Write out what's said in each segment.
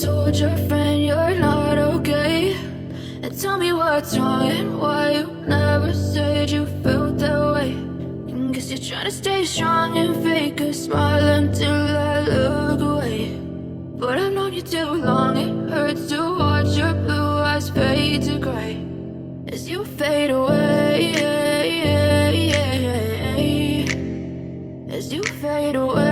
told your friend you're not okay? And tell me what's wrong and why you never said you felt that way. And guess you're trying to stay strong and fake a smile until I look away. But I've known you too long, it hurts to watch your blue eyes fade to gray as you fade away, as you fade away.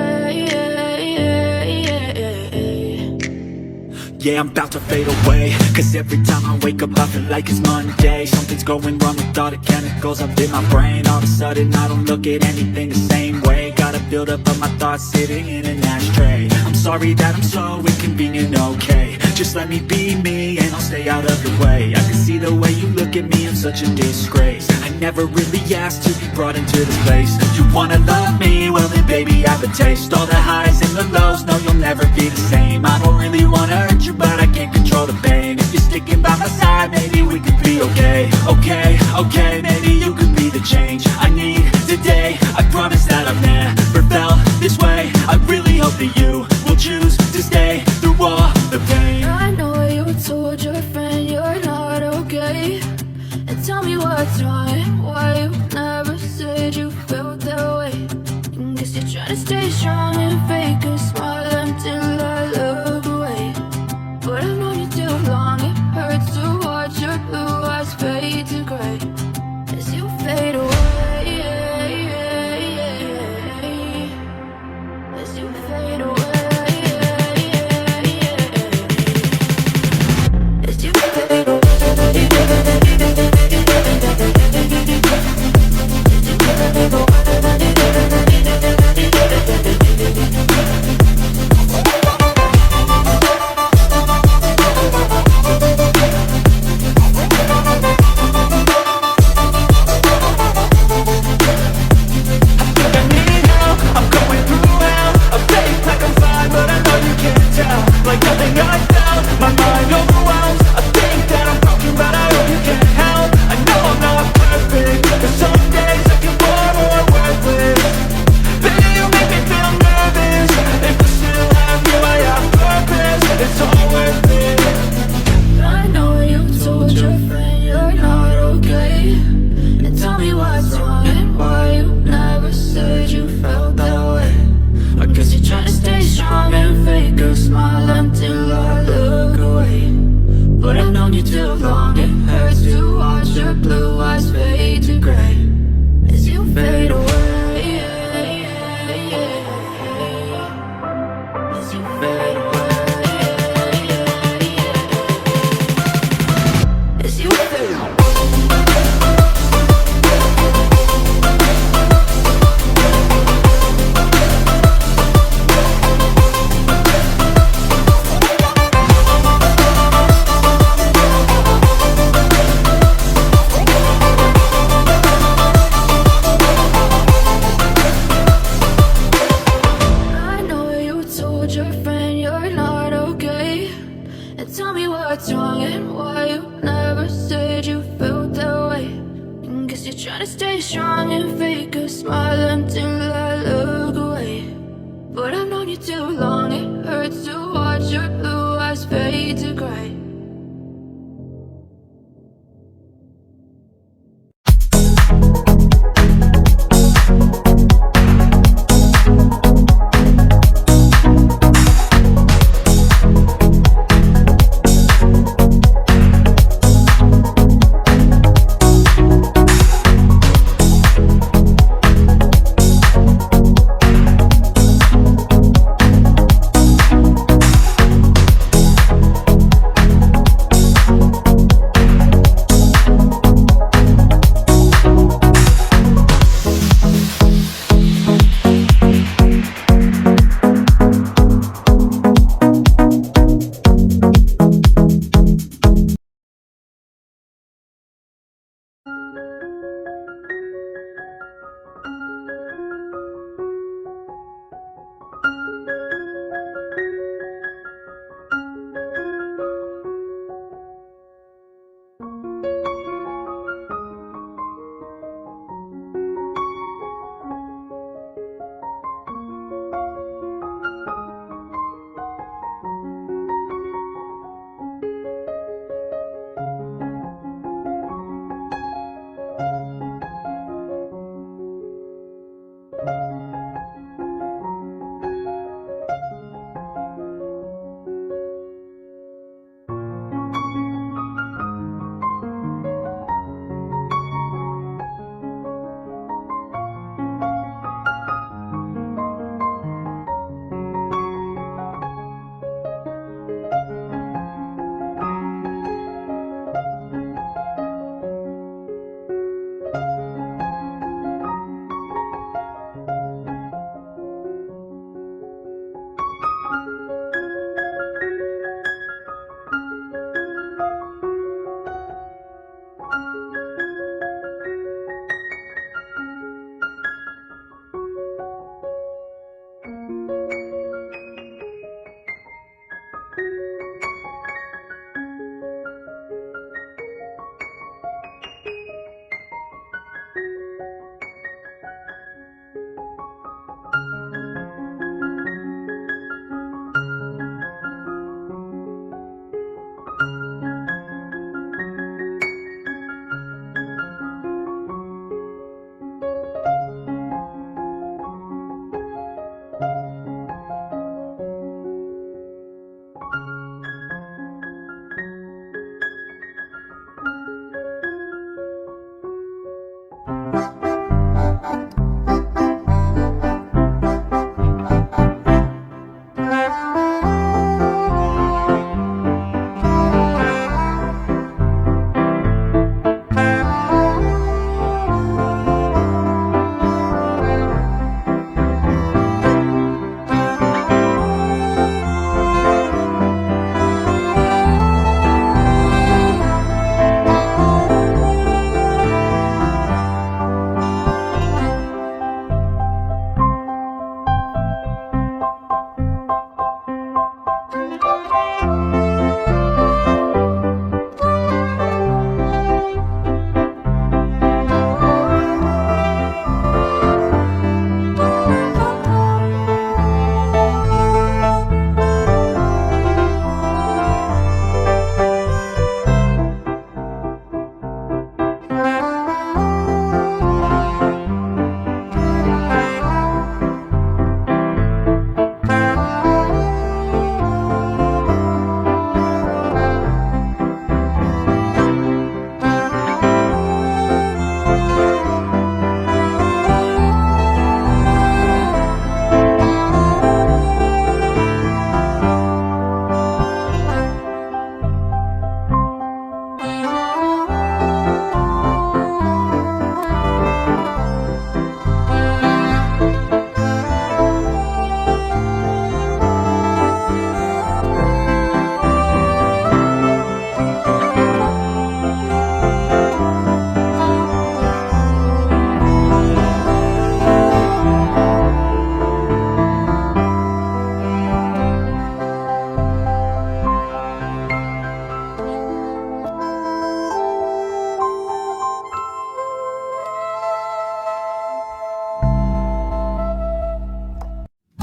Yeah, I'm about to fade away, cause every time I wake up I feel like it's Monday. Something's going wrong with all the chemicals up in my brain. All of a sudden I don't look at anything the same way. Gotta build up of my thoughts sitting in an ashtray. I'm sorry that I'm so inconvenient, okay? Just let me be me and I'll stay out of your way. I can see the way you look at me, I'm such a disgrace. I never really asked to be brought into this place. You wanna love me? Well then baby I have a taste. All the highs and the lows, no you'll never be the same. I don't really wanna hurt you but I can't control the pain. If you're sticking by my side, maybe we could be okay. Okay, maybe you could be the change I need today. I promise that I've never felt this way. I really hope that you will choose to stay through all the pain. I know you told your friend you're not okay. And tell me what's wrong and why you never said you felt that way. And guess you're trying to stay strong and fake a smile until I look away. But I've known you too long, it hurts to watch your blue eyes fade to gray as you fade away, as you fade away, as you fade away.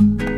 you.